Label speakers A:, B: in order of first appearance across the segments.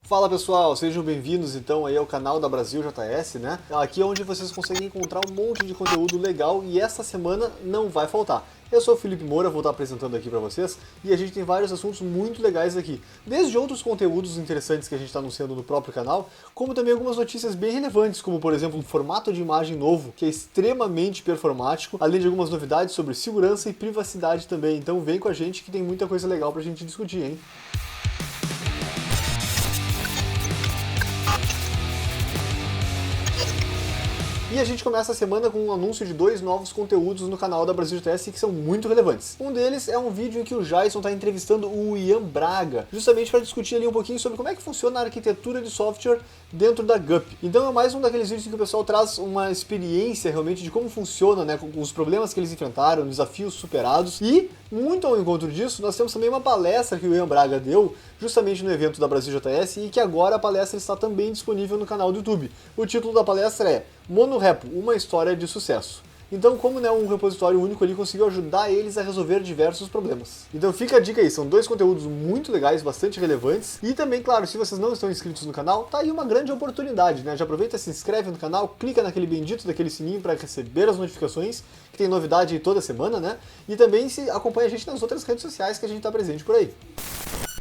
A: Fala pessoal, sejam bem-vindos então aí ao canal da Brasil JS, né? Aqui é onde vocês conseguem encontrar um monte de conteúdo legal e esta semana não vai faltar. Eu sou o Felipe Moura, vou estar apresentando aqui para vocês e a gente tem vários assuntos muito legais aqui. Desde outros conteúdos interessantes que a gente está anunciando no próprio canal, como também algumas notícias bem relevantes, como por exemplo um formato de imagem novo, que é extremamente performático, além de algumas novidades sobre segurança e privacidade também. Então vem com a gente que tem muita coisa legal pra gente discutir, hein? E a gente começa a semana com um anúncio de dois novos conteúdos no canal da Brasil JS que são muito relevantes. Um deles é um vídeo em que o Jason está entrevistando o Ian Braga, justamente para discutir ali um pouquinho sobre como é que funciona a arquitetura de software dentro da GUP. Então é mais um daqueles vídeos em que o pessoal traz uma experiência realmente de como funciona, né, com os problemas que eles enfrentaram, desafios superados. E, muito ao encontro disso, nós temos também uma palestra que o Ian Braga deu, justamente no evento da Brasil JS, e que agora a palestra está também disponível no canal do YouTube. O título da palestra é Monorepo, uma história de sucesso. Então, como um repositório único, ele conseguiu ajudar eles a resolver diversos problemas. Então fica a dica aí, são dois conteúdos muito legais, bastante relevantes. E também, claro, se vocês não estão inscritos no canal, tá aí uma grande oportunidade, né? Já aproveita, se inscreve no canal, clica naquele bendito daquele sininho para receber as notificações, que tem novidade aí toda semana, né? E também se acompanha a gente nas outras redes sociais que a gente tá presente por aí.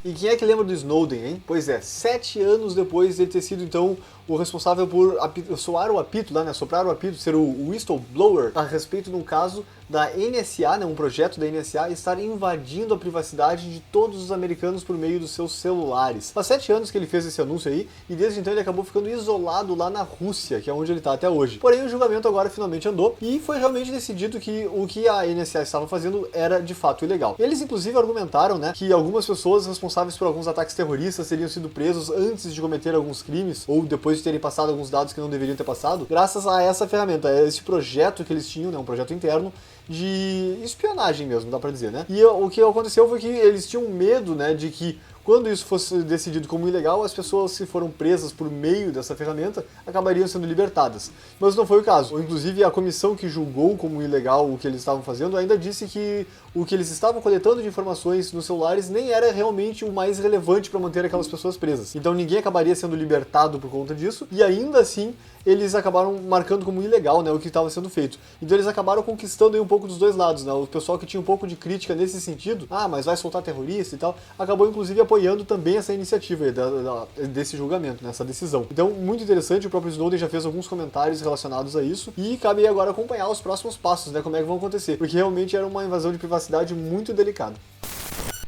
A: E quem é que lembra do Snowden, hein? Pois é, 7 anos depois de ele ter sido, então, o responsável por soar o apito lá, né? Soprar o apito, ser o whistleblower a respeito de um caso da NSA, né? Um projeto da NSA estar invadindo a privacidade de todos os americanos por meio dos seus celulares. Faz 7 anos que ele fez esse anúncio aí, e desde então ele acabou ficando isolado lá na Rússia, que é onde ele está até hoje. Porém, o julgamento agora finalmente andou, e foi realmente decidido que o que a NSA estava fazendo era de fato ilegal. Eles, inclusive, argumentaram, né, que algumas pessoas responsáveis por alguns ataques terroristas teriam sido presos antes de cometer alguns crimes, ou depois de terem passado alguns dados que não deveriam ter passado, graças a essa ferramenta, a esse projeto que eles tinham, né, um projeto interno, de espionagem mesmo, dá pra dizer, né? E o que aconteceu foi que eles tinham medo, né, de que quando isso fosse decidido como ilegal, as pessoas que foram presas por meio dessa ferramenta acabariam sendo libertadas. Mas não foi o caso. Inclusive, a comissão que julgou como ilegal o que eles estavam fazendo ainda disse que o que eles estavam coletando de informações nos celulares nem era realmente o mais relevante para manter aquelas pessoas presas. Então ninguém acabaria sendo libertado por conta disso, e ainda assim eles acabaram marcando como ilegal, né, o que estava sendo feito. Então eles acabaram conquistando aí um pouco dos dois lados, né? O pessoal que tinha um pouco de crítica nesse sentido, mas vai soltar terrorista e tal, acabou inclusive apoiando também essa iniciativa aí, desse julgamento, né, essa decisão. Então, muito interessante, o próprio Snowden já fez alguns comentários relacionados a isso, e cabe aí agora acompanhar os próximos passos, né, como é que vão acontecer, porque realmente era uma invasão de privacidade muito delicada.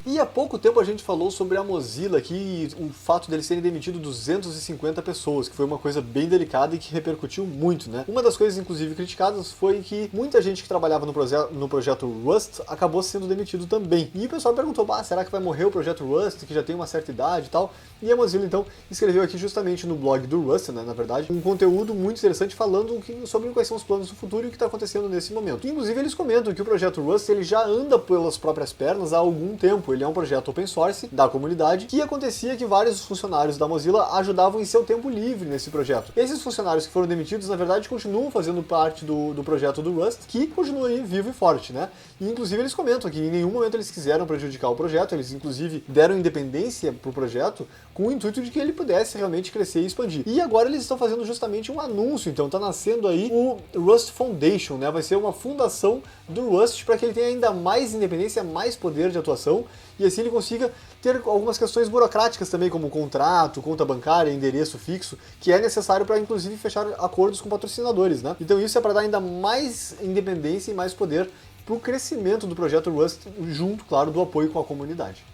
A: E há pouco tempo a gente falou sobre a Mozilla aqui e o fato deles terem demitido 250 pessoas, que foi uma coisa bem delicada e que repercutiu muito, né? Uma das coisas, inclusive, criticadas foi que muita gente que trabalhava no projeto Rust acabou sendo demitido também. E o pessoal perguntou, será que vai morrer o projeto Rust, que já tem uma certa idade e tal? E a Mozilla, então, escreveu aqui justamente no blog do Rust, né, na verdade, um conteúdo muito interessante falando sobre quais são os planos do futuro e o que está acontecendo nesse momento. Inclusive, eles comentam que o projeto Rust ele já anda pelas próprias pernas há algum tempo. Ele é um projeto open source da comunidade, que acontecia que vários funcionários da Mozilla ajudavam em seu tempo livre nesse projeto. Esses funcionários que foram demitidos, na verdade, continuam fazendo parte do projeto do Rust, que continua aí vivo e forte, né? E, inclusive, eles comentam que em nenhum momento eles quiseram prejudicar o projeto, eles, inclusive, deram independência pro projeto com o intuito de que ele pudesse realmente crescer e expandir. E agora eles estão fazendo justamente um anúncio, então tá nascendo aí o Rust Foundation, né? Vai ser uma fundação do Rust para que ele tenha ainda mais independência, mais poder de atuação, e assim ele consiga ter algumas questões burocráticas também, como contrato, conta bancária, endereço fixo, que é necessário para, inclusive, fechar acordos com patrocinadores, né? Então isso é para dar ainda mais independência e mais poder para o crescimento do projeto Rust, junto, claro, do apoio com a comunidade.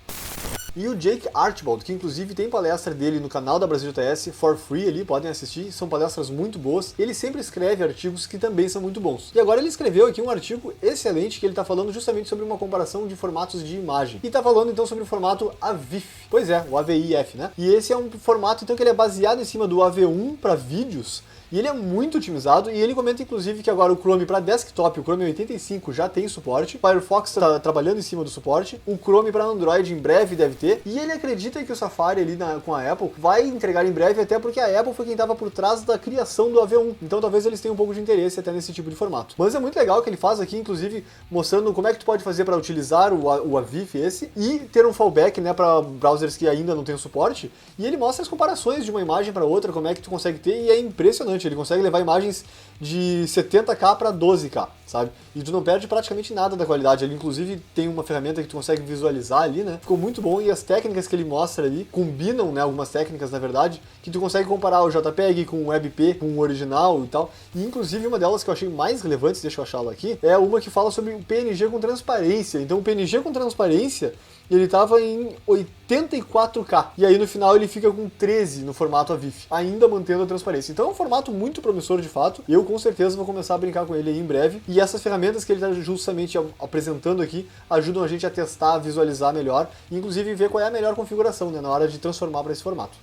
A: E o Jake Archibald, que inclusive tem palestra dele no canal da Brasil JS for free ali, podem assistir, são palestras muito boas. Ele sempre escreve artigos que também são muito bons. E agora ele escreveu aqui um artigo excelente que ele está falando justamente sobre uma comparação de formatos de imagem. E está falando então sobre o formato AVIF. Pois é, o AVIF, né? E esse é um formato então que ele é baseado em cima do AV1 para vídeos. E ele é muito otimizado, e ele comenta inclusive que agora o Chrome para desktop, o Chrome 85 já tem suporte, o Firefox está trabalhando em cima do suporte, o Chrome para Android em breve deve ter, e ele acredita que o Safari ali com a Apple vai entregar em breve, até porque a Apple foi quem estava por trás da criação do AV1, então talvez eles tenham um pouco de interesse até nesse tipo de formato. Mas é muito legal que ele faz aqui, inclusive, mostrando como é que tu pode fazer para utilizar o AVIF esse, e ter um fallback, né, para browsers que ainda não tem o suporte, e ele mostra as comparações de uma imagem para outra, como é que tu consegue ter, e é impressionante, ele consegue levar imagens de 70K para 12K, sabe? E tu não perde praticamente nada da qualidade. Ele inclusive tem uma ferramenta que tu consegue visualizar ali, né? Ficou muito bom, e as técnicas que ele mostra ali combinam, né? Algumas técnicas, na verdade, que tu consegue comparar o JPEG com o WebP, com o original e tal. E inclusive uma delas que eu achei mais relevante, deixa eu achá-la aqui, é uma que fala sobre o PNG com transparência. Então o PNG com transparência, ele tava em 84K, e aí no final ele fica com 13 no formato AVIF, ainda mantendo a transparência. Então é um formato muito promissor de fato, eu com certeza vou começar a brincar com ele aí em breve, e essas ferramentas que ele está justamente apresentando aqui ajudam a gente a testar, a visualizar melhor, e inclusive ver qual é a melhor configuração, né, na hora de transformar para esse formato.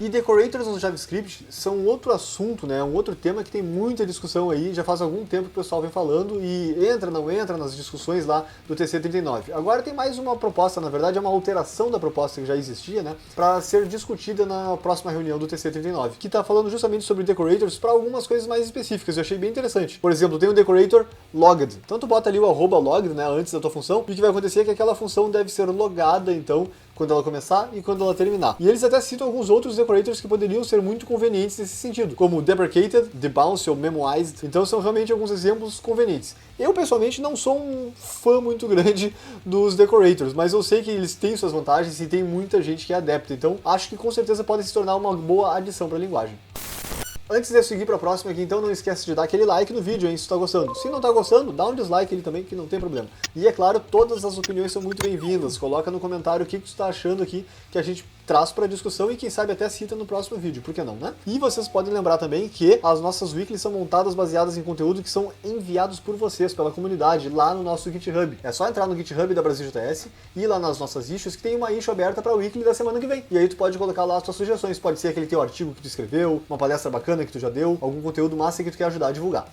A: E decorators no JavaScript são outro assunto, né? Um outro tema que tem muita discussão aí, já faz algum tempo que o pessoal vem falando e entra, não entra nas discussões lá do TC39. Agora tem mais uma proposta, na verdade é uma alteração da proposta que já existia, né? Para ser discutida na próxima reunião do TC39, que está falando justamente sobre decorators para algumas coisas mais específicas, eu achei bem interessante. Por exemplo, tem um decorator logged, então tu bota ali o @logged, né, antes da tua função, e o que vai acontecer é que aquela função deve ser logada, então, quando ela começar e quando ela terminar. E eles até citam alguns outros decorators que poderiam ser muito convenientes nesse sentido, como deprecated, debounce ou memoized. Então são realmente alguns exemplos convenientes. Eu, pessoalmente, não sou um fã muito grande dos decorators, mas eu sei que eles têm suas vantagens e tem muita gente que é adepta, então acho que com certeza podem se tornar uma boa adição para a linguagem. Antes de eu seguir para a próxima aqui, então não esquece de dar aquele like no vídeo, hein, se tu tá gostando. Se não tá gostando, dá um dislike ali também, que não tem problema. E é claro, todas as opiniões são muito bem-vindas. Coloca no comentário o que tu tá achando aqui, que a gente traz para discussão e quem sabe até cita no próximo vídeo, por que não, né? E vocês podem lembrar também que as nossas weeklies são montadas baseadas em conteúdo que são enviados por vocês, pela comunidade, lá no nosso GitHub. É só entrar no GitHub da BrasilJS e ir lá nas nossas issues, que tem uma issue aberta para a weekly da semana que vem. E aí tu pode colocar lá as tuas sugestões, pode ser aquele teu artigo que tu escreveu, uma palestra bacana que tu já deu, algum conteúdo massa que tu quer ajudar a divulgar.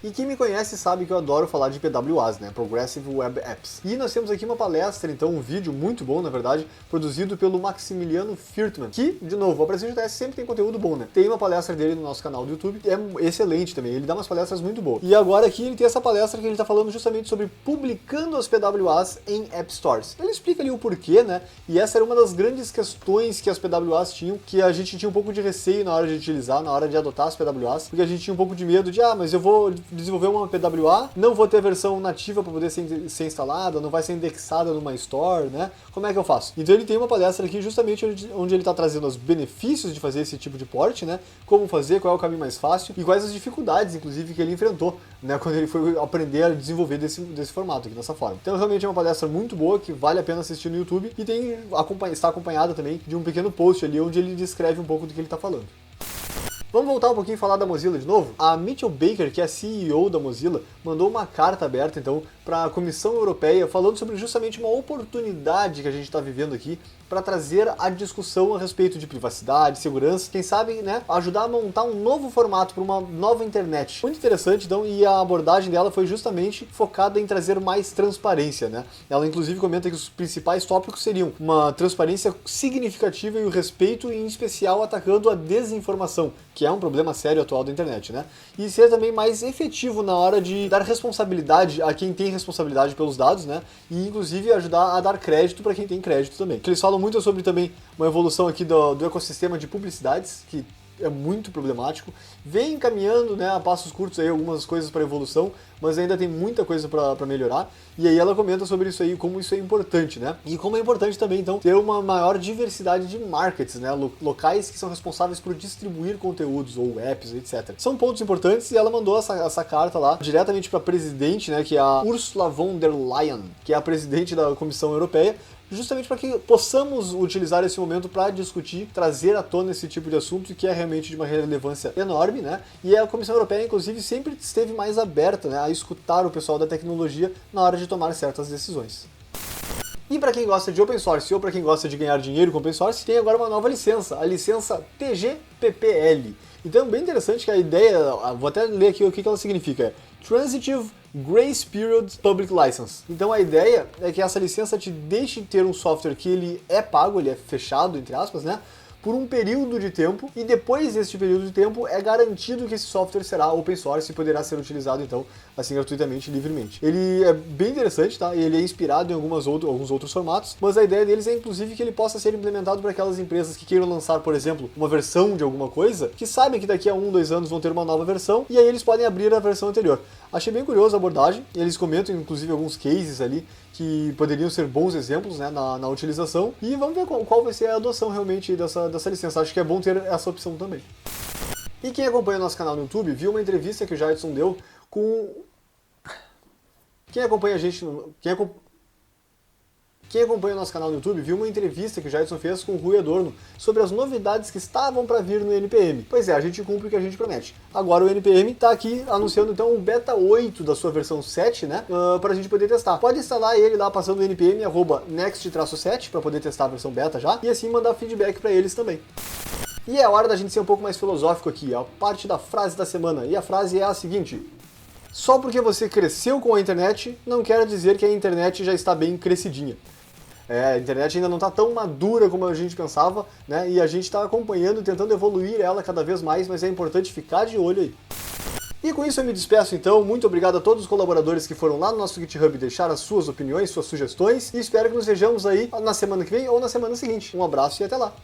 A: E quem me conhece sabe que eu adoro falar de PWAs, né? Progressive Web Apps. E nós temos aqui uma palestra, então um vídeo muito bom, na verdade, produzido pelo Maximiliano Firtman, que, de novo, a BrasilJS sempre tem conteúdo bom, né? Tem uma palestra dele no nosso canal do YouTube, é excelente também, ele dá umas palestras muito boas. E agora aqui ele tem essa palestra que ele tá falando justamente sobre publicando as PWAs em App Stores. Ele explica ali o porquê, né? E essa era uma das grandes questões que as PWAs tinham, que a gente tinha um pouco de receio na hora de utilizar, na hora de adotar as PWAs, porque a gente tinha um pouco de medo de, mas eu vou desenvolver uma PWA, não vou ter a versão nativa para poder ser instalada, não vai ser indexada numa store, né? Como é que eu faço? Então ele tem uma palestra aqui justamente onde ele está trazendo os benefícios de fazer esse tipo de port, né? Como fazer, qual é o caminho mais fácil e quais as dificuldades, inclusive, que ele enfrentou, né? Quando ele foi aprender a desenvolver desse formato aqui, dessa forma. Então realmente é uma palestra muito boa, que vale a pena assistir no YouTube e está acompanhada também de um pequeno post ali onde ele descreve um pouco do que ele está falando. Vamos voltar um pouquinho e falar da Mozilla de novo? A Mitchell Baker, que é a CEO da Mozilla, mandou uma carta aberta, então, para a Comissão Europeia, falando sobre justamente uma oportunidade que a gente está vivendo aqui para trazer a discussão a respeito de privacidade, segurança, quem sabe, né, ajudar a montar um novo formato para uma nova internet. Muito interessante, então, e a abordagem dela foi justamente focada em trazer mais transparência, né? Ela, inclusive, comenta que os principais tópicos seriam uma transparência significativa e o respeito, em especial, atacando a desinformação, que é um problema sério atual da internet, né? E ser também mais efetivo na hora de dar responsabilidade a quem tem responsabilidade pelos dados, né? E, inclusive, ajudar a dar crédito para quem tem crédito também. Eles falam muito sobre também uma evolução aqui do ecossistema de publicidades, que é muito problemático, vem encaminhando, né, a passos curtos aí algumas coisas para evolução, mas ainda tem muita coisa para melhorar, e aí ela comenta sobre isso aí, como isso é importante, né, e como é importante também, então, ter uma maior diversidade de markets, né, locais que são responsáveis por distribuir conteúdos ou apps, etc. São pontos importantes, e ela mandou essa carta lá, diretamente para a presidente, né, que é a Ursula von der Leyen, que é a presidente da Comissão Europeia, justamente para que possamos utilizar esse momento para discutir, trazer à tona esse tipo de assunto que é realmente de uma relevância enorme, né? E a Comissão Europeia, inclusive, sempre esteve mais aberta, né, a escutar o pessoal da tecnologia na hora de tomar certas decisões. E para quem gosta de open source ou para quem gosta de ganhar dinheiro com open source, tem agora uma nova licença, a licença TGPPL. Então é bem interessante que a ideia, vou até ler aqui o que ela significa, Transitive Grace Period Public License. Então a ideia é que essa licença te deixe ter um software que ele é pago, ele é fechado, entre aspas, né? Por um período de tempo, e depois deste período de tempo é garantido que esse software será open source e poderá ser utilizado então assim gratuitamente, livremente. Ele é bem interessante, tá? Ele é inspirado em alguns outros formatos, mas a ideia deles é inclusive que ele possa ser implementado para aquelas empresas que queiram lançar, por exemplo, uma versão de alguma coisa, que sabem que daqui a 2 anos vão ter uma nova versão, e aí eles podem abrir a versão anterior. Achei bem curiosa a abordagem, e eles comentam inclusive alguns cases ali que poderiam ser bons exemplos, né, na utilização, e vamos ver qual vai ser a adoção realmente dessa licença. Acho que é bom ter essa opção também. E quem acompanha o nosso canal no YouTube viu uma entrevista que o Jadson deu com... Quem acompanha o nosso canal no YouTube viu uma entrevista que o Jadson fez com o Rui Adorno sobre as novidades que estavam para vir no NPM. Pois é, a gente cumpre o que a gente promete. Agora o NPM está aqui anunciando então o beta 8 da sua versão 7, né, para a gente poder testar. Pode instalar ele lá passando o npm @next-7 para poder testar a versão beta já e assim mandar feedback para eles também. E é hora da gente ser um pouco mais filosófico aqui, a parte da frase da semana. E a frase é a seguinte: só porque você cresceu com a internet, não quer dizer que a internet já está bem crescidinha. A internet ainda não está tão madura como a gente pensava, né? E a gente está acompanhando, tentando evoluir ela cada vez mais, mas é importante ficar de olho aí. E com isso eu me despeço então, muito obrigado a todos os colaboradores que foram lá no nosso GitHub deixar as suas opiniões, suas sugestões, e espero que nos vejamos aí na semana que vem ou na semana seguinte. Um abraço e até lá!